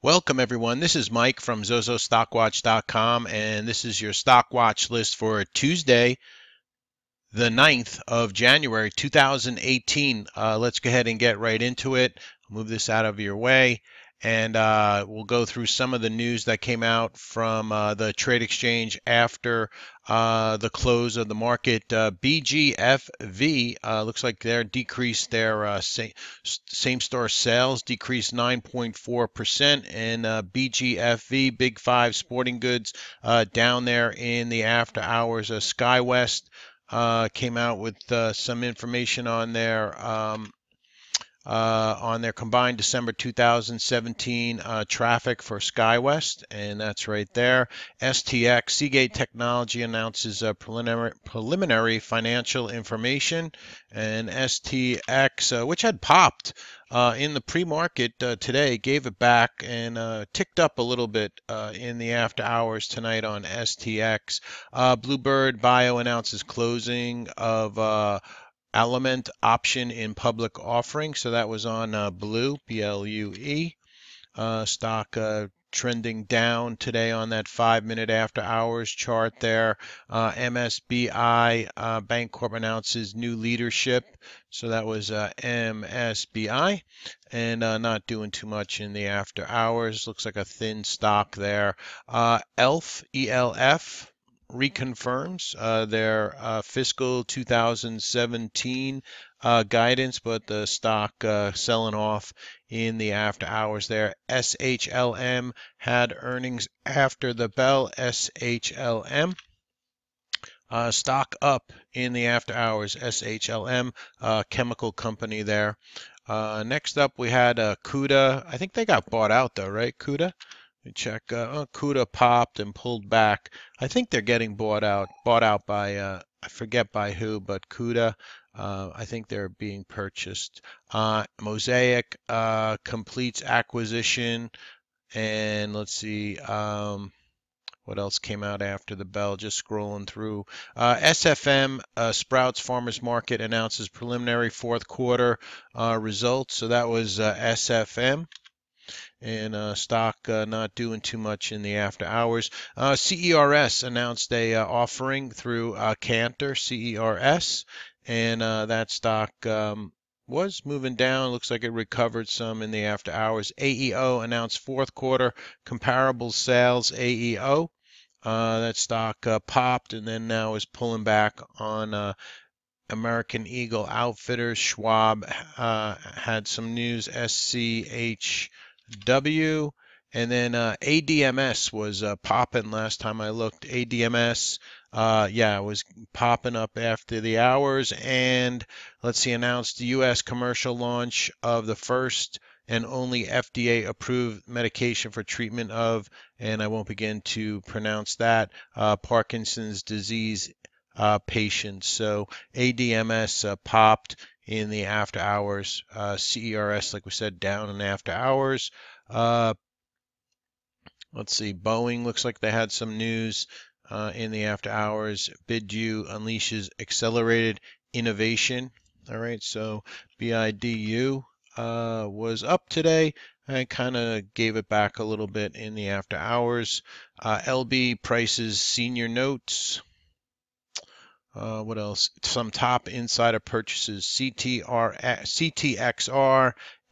Welcome everyone. This is Mike from ZozoStockwatch.com, and this is your stock watch list for Tuesday, the 9th of January 2018. Let's go ahead and get right into it. Move this out of your way, and we'll go through some of the news that came out from the trade exchange after the close of the market. BGFV looks like they're decreased their same-store sales, decreased 9.4%, and BGFV, Big Five Sporting Goods, down there in the after hours. SkyWest came out with some information on their combined December 2017 traffic for SkyWest, and that's right there. STX, Seagate Technology announces preliminary financial information, and STX, which had popped in the pre-market today, gave it back and ticked up a little bit in the after hours tonight on STX. Bluebird Bio announces closing of Element option in public offering. So that was on Blue, BLUE. Stock trending down today on that 5-minute after hours chart there. MSBI Bancorp announces new leadership. So that was MSBI, and not doing too much in the after hours. Looks like a thin stock there. ELF reconfirms their fiscal 2017 guidance, but the stock selling off in the after hours there. SHLM had earnings after the bell. SHLM stock up in the after hours. SHLM chemical company there. Next up, we had CUDA. I think they got bought out though, right? CUDA. Check. CUDA popped and pulled back. I think they're getting bought out. Bought out by I forget by who, but CUDA. I think they're being purchased. Mosaic completes acquisition, and let's see. What else came out after the bell? Just scrolling through. SFM, Sprouts Farmers Market announces preliminary fourth quarter results. So that was SFM. And stock not doing too much in the after hours. CERS announced a offering through Cantor, CERS, and that stock was moving down. Looks like it recovered some in the after hours. AEO announced fourth quarter comparable sales. AEO, that stock popped and then now is pulling back on American Eagle Outfitters. Schwab had some news. SCHW, and then ADMS was popping last time I looked. ADMS, yeah, it was popping up after the hours. And let's see, announced the U.S. commercial launch of the first and only FDA-approved medication for treatment of, and I won't begin to pronounce that, Parkinson's disease patients. So ADMS popped in the after hours. CERS, like we said, down in after hours. Let's see, Boeing looks like they had some news in the after hours. BIDU unleashes accelerated innovation. All right, so BIDU was up today and kind of gave it back a little bit in the after hours. LB prices senior notes. What else? Some top insider purchases. CTXR,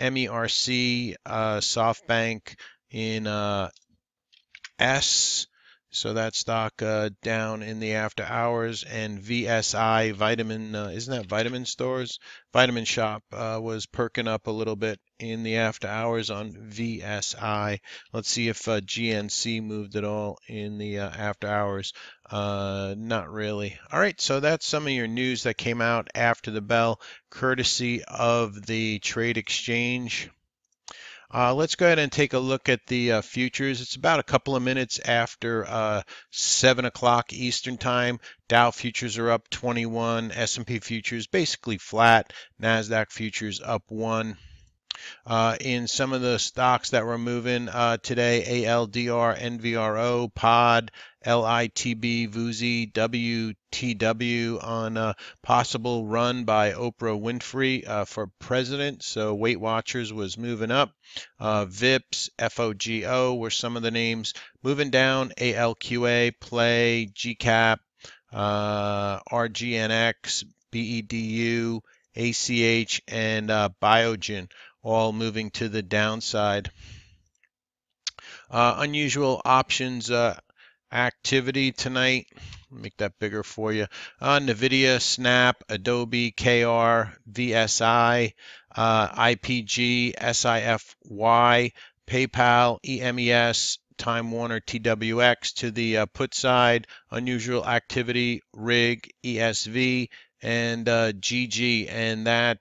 MERC, SoftBank in S. So that stock down in the after hours. And VSI, Vitamin, isn't that Vitamin Stores? Vitamin Shop was perking up a little bit in the after hours on VSI. Let's see if GNC moved at all in the after hours. Not really. All right, so that's some of your news that came out after the bell, courtesy of the trade exchange. Let's go ahead and take a look at the futures. It's about a couple of minutes after 7 o'clock Eastern Time. Dow futures are up 21. S&P futures basically flat. NASDAQ futures up 1. In some of the stocks that were moving today, ALDR, NVRO, POD, LITB, VUZI, WTW on a possible run by Oprah Winfrey for president. So Weight Watchers was moving up. VIPS, FOGO were some of the names moving down. ALQA, Play, GCAP, RGNX, BEDU, ACH, and Biogen all moving to the downside. Unusual options activity tonight. Make that bigger for you. NVIDIA, Snap, Adobe, KR, VSI, IPG, SIFY, PayPal, EMES, Time Warner, TWX to the put side. Unusual activity, RIG, ESV, and GG. And that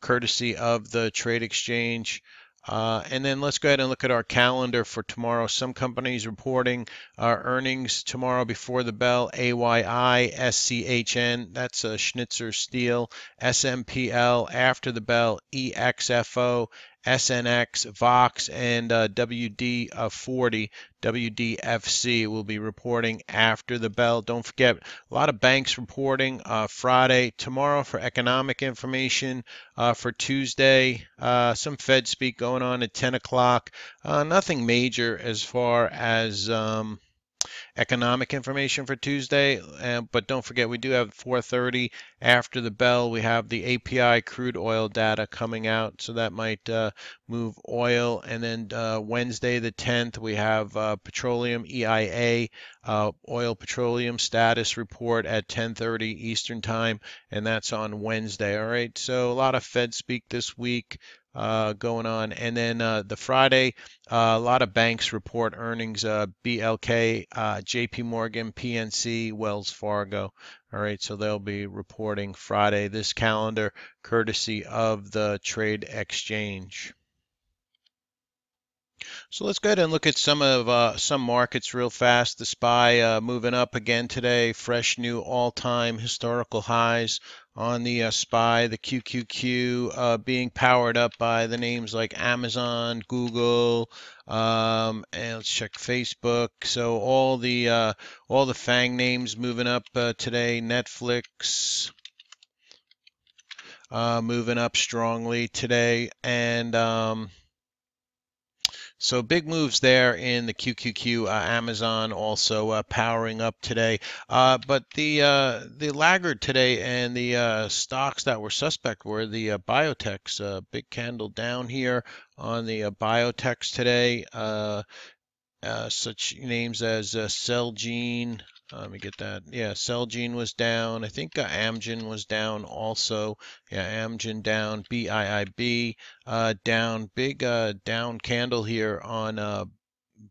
courtesy of the trade exchange. And then let's go ahead and look at our calendar for tomorrow. Some companies reporting earnings tomorrow before the bell. AYI, SCHN, that's Schnitzer Steel. SMPL after the bell. EXFO, SNX, Vox, and WD40. WDFC will be reporting after the bell. Don't forget, a lot of banks reporting Friday. Tomorrow for economic information. For Tuesday, some Fed speak going on at 10 o'clock. Nothing major as far as economic information for Tuesday, but don't forget we do have 4:30 after the bell. We have the API crude oil data coming out, so that might move oil. And then Wednesday the 10th, we have petroleum EIA oil petroleum status report at 10:30 Eastern time, and that's on Wednesday. All right, so a lot of Fed speak this week going on. And then the Friday, a lot of banks report earnings, BLK, JP Morgan, PNC, Wells Fargo. All right, so they'll be reporting Friday. This calendar courtesy of the trade exchange. So let's go ahead and look at some markets real fast. The SPY moving up again today, fresh new all-time historical highs on the SPY. The QQQ being powered up by the names like Amazon, Google, and let's check Facebook. So all the FANG names moving up today. Netflix moving up strongly today, and so big moves there in the QQQ. Amazon also powering up today. But the laggard today and the stocks that were suspect were the biotechs. Big candle down here on the biotechs today. Such names as Celgene. Let me get that. Yeah, Celgene was down. I think Amgen was down also. Yeah, Amgen down. BIIB down. Big down candle here on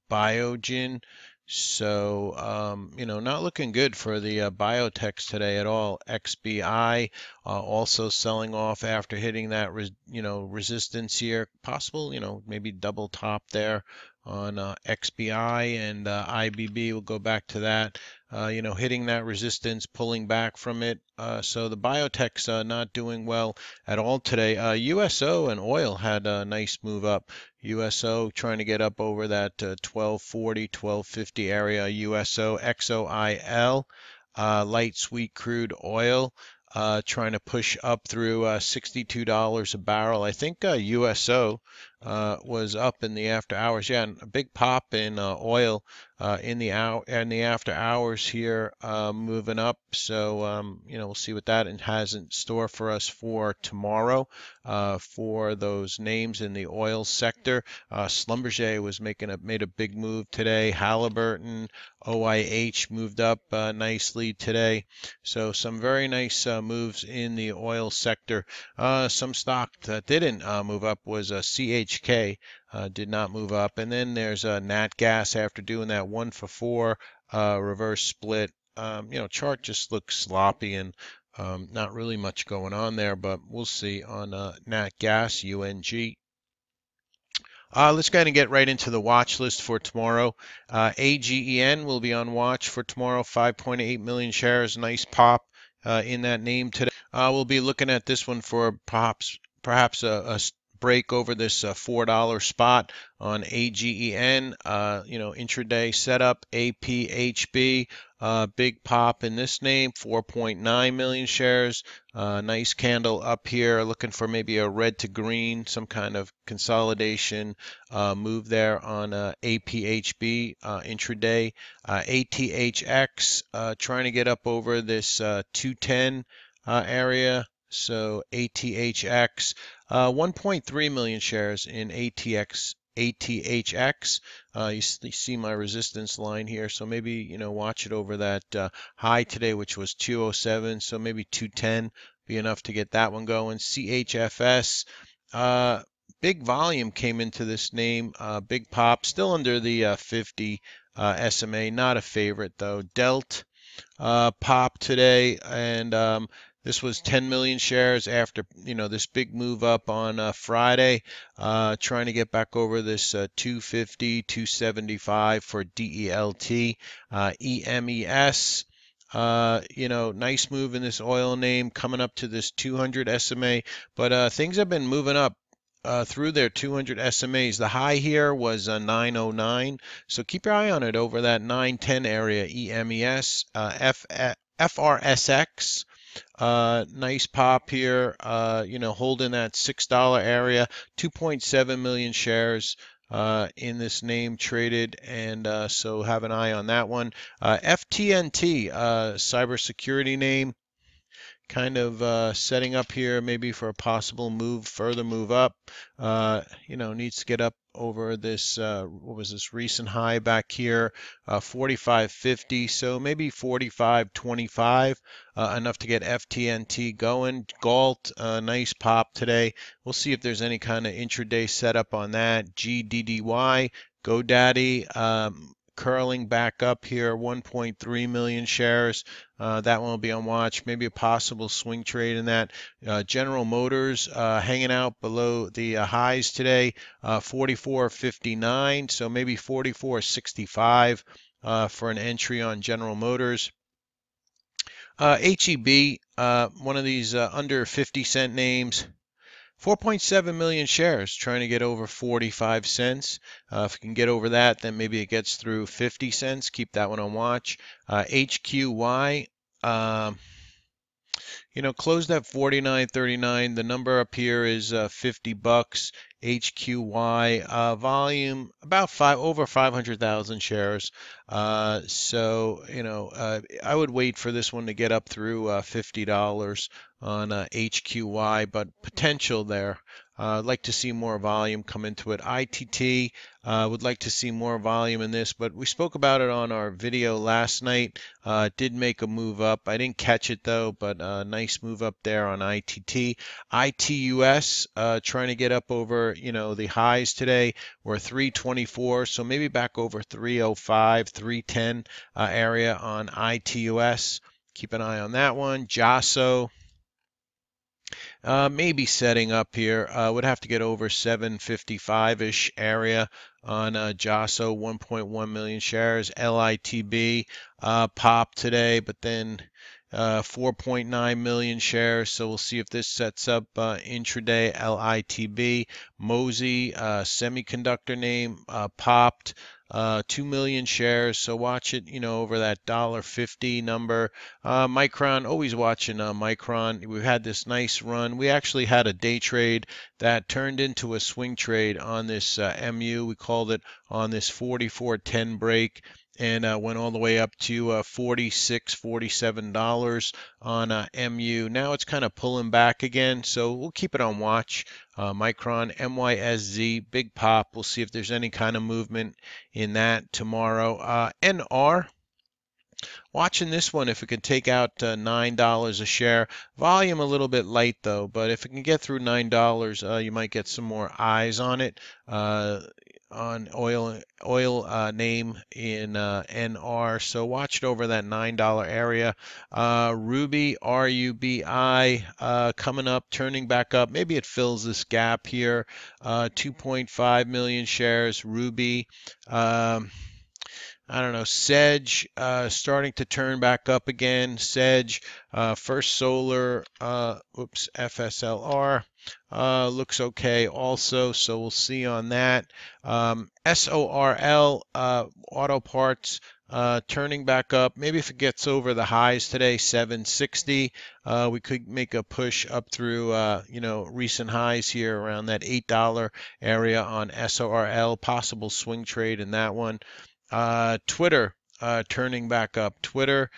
Biogen. So, not looking good for the biotechs today at all. XBI also selling off after hitting that, resistance here. Possible, maybe double top there on XBI, and IBB. We'll go back to that. Hitting that resistance, pulling back from it. So the biotech's not doing well at all today. USO and oil had a nice move up. USO trying to get up over that 1240, 1250 area. USO, XOIL, light sweet crude oil. Trying to push up through $62 a barrel. I think USO was up in the after hours. Yeah, and a big pop in oil in the after hours here, moving up. So we'll see what that has in store for us for tomorrow. For those names in the oil sector, Schlumberger was made a big move today. Halliburton, OIH moved up nicely today. So some very nice moves in the oil sector. Some stock that didn't move up was CHK, did not move up. And then there's Nat Gas after doing that 1-for-4 reverse split. Chart just looks sloppy and not really much going on there, but we'll see on Nat Gas, UNG. Let's go ahead and get right into the watch list for tomorrow. AGEN will be on watch for tomorrow, 5.8 million shares, nice pop in that name today. We'll be looking at this one for perhaps break over this $4 spot on AGEN. Intraday setup, APHB. Big pop in this name, 4.9 million shares. Nice candle up here, looking for maybe a red to green, some kind of consolidation move there on APHB intraday. ATHX trying to get up over this 210 area. So ATHX, 1.3 million shares in ATHX. You see my resistance line here, so maybe watch it over that high today, which was 207. So maybe 210 be enough to get that one going. CHFS. Big volume came into this name. Big pop, still under the 50 SMA. Not a favorite though. Delt pop today, and this was 10 million shares after this big move up on Friday, trying to get back over this 250, 275 for DELT, EMES. Nice move in this oil name coming up to this 200 SMA, but things have been moving up through their 200 SMAs. The high here was 909, so keep your eye on it over that 910 area. EMES, FRSX. Nice pop here, holding that $6 area, 2.7 million shares in this name traded, and so have an eye on that one. FTNT, cybersecurity name, kind of setting up here maybe for a possible move, further move up. Needs to get up over this, what was this recent high back here, 45.50, so maybe 45.25, enough to get FTNT going. Galt, nice pop today. We'll see if there's any kind of intraday setup on that. GDDY, GoDaddy, curling back up here, 1.3 million shares. That one will be on watch. Maybe a possible swing trade in that. General Motors hanging out below the highs today, 44.59. So maybe 44.65 for an entry on General Motors. HEB, one of these under 50-cent names. 4.7 million shares, trying to get over 45 cents. If it can get over that, then maybe it gets through 50 cents. Keep that one on watch. HQY, closed at 49.39. The number up here is 50 bucks. HQY volume about over 500,000 shares. I would wait for this one to get up through $50 on HQY, but potential there. I'd like to see more volume come into it. ITT, would like to see more volume in this, but we spoke about it on our video last night. Did make a move up. I didn't catch it though, but nice move up there on ITT. ITUS, trying to get up over, the highs today were 324, so maybe back over 305, 310 area on ITUS. Keep an eye on that one. JASO. Maybe setting up here. Would have to get over 755-ish area on JASO, 1.1 million shares. LITB pop today, but then 4.9 million shares. So we'll see if this sets up intraday. LITB. Mosey, semiconductor name, popped. 2 million shares, so watch it, over that $1.50 number. Micron, always watching Micron. We've had this nice run. We actually had a day trade that turned into a swing trade on this MU. We called it on this 44.10 break, and went all the way up to $46, $47 on MU. Now it's kind of pulling back again, so we'll keep it on watch. Micron, MYSZ, big pop. We'll see if there's any kind of movement in that tomorrow. NR. Watching this one, if it can take out $9 a share. Volume a little bit light though, but if it can get through $9, you might get some more eyes on it. On oil name in NR, so watch it over that $9 area. Ruby, RUBI, coming up, turning back up. Maybe it fills this gap here. 2.5 million shares. Ruby. I don't know, Sedge starting to turn back up again. Sedge, First Solar, FSLR, looks okay also, so we'll see on that. SORL, Auto Parts, turning back up. Maybe if it gets over the highs today, 760, we could make a push up through, recent highs here around that $8 area on SORL. Possible swing trade in that one. Twitter turning back up. Twitter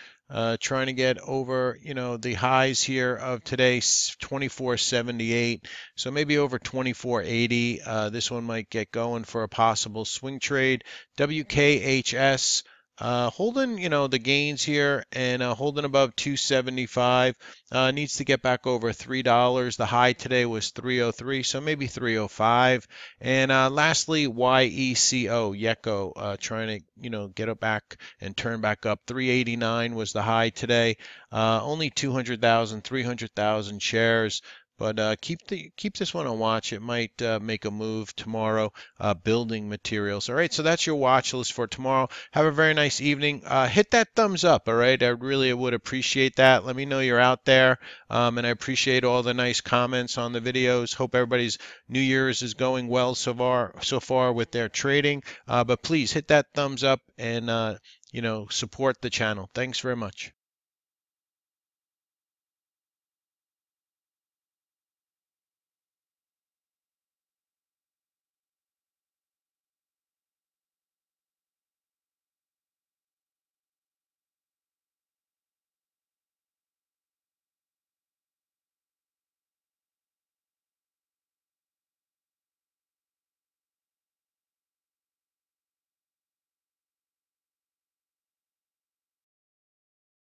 trying to get over, the highs here of today, 24.78. So maybe over 24.80. This one might get going for a possible swing trade. WKHS. Holding, the gains here and holding above 275. Needs to get back over $3. The high today was 303, so maybe 305. And lastly, YECO, trying to, get it back and turn back up. 389 was the high today. Only 200,000, 300,000 shares. But keep this one on watch. It might make a move tomorrow. Building materials. All right, so that's your watch list for tomorrow. Have a very nice evening. Hit that thumbs up. All right, I really would appreciate that. Let me know you're out there, and I appreciate all the nice comments on the videos. Hope everybody's New Year's is going well so far with their trading. But please hit that thumbs up and support the channel. Thanks very much.